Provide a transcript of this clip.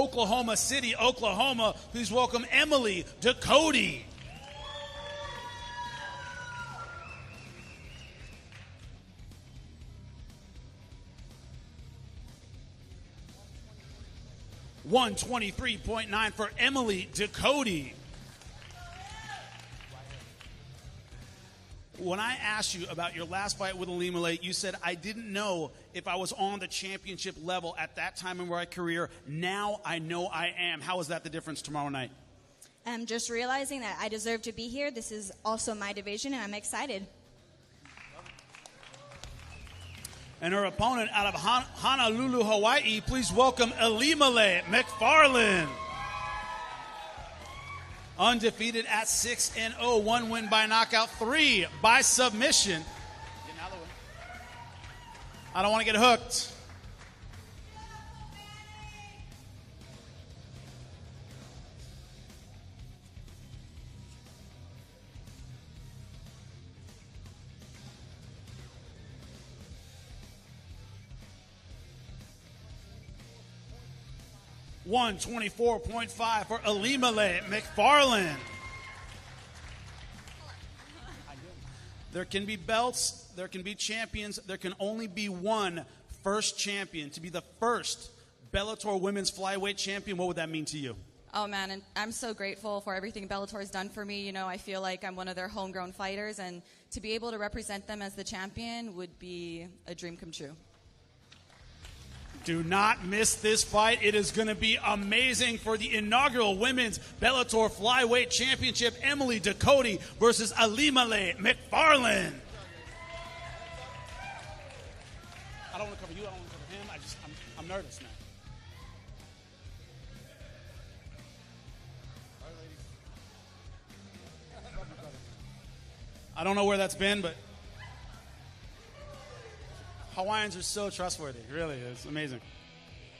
Oklahoma City, Oklahoma. Please welcome Emily Ducote. $123.9 for Emily Ducote. When I asked you about your last fight with Ilima-Lei, you said, I didn't know if I was on the championship level at that time in my career. Now I know I am. How is that the difference tomorrow night? I'm just realizing that I deserve to be here. This is also my division, and I'm excited. And her opponent out of Honolulu, Hawaii, please welcome Ilima-Lei Macfarlane. Undefeated at 6-0, 1 win by knockout, 3 by submission. I don't want to get hooked. $124.5 for Ilima-Lei Macfarlane. There can be belts, there can be champions, there can only be one first champion. To be the first Bellator women's flyweight champion, what would that mean to you? Oh man, and I'm so grateful for everything Bellator has done for me. You know, I feel like I'm one of their homegrown fighters, and to be able to represent them as the champion would be a dream come true. Do not miss this fight. It is going to be amazing for the inaugural Women's Bellator Flyweight Championship. Emily Ducote versus Ilima-Lei Macfarlane. I don't want to cover you. I don't want to cover him. I'm nervous now. I don't know where that's been, but Hawaiians are so trustworthy. It really is amazing.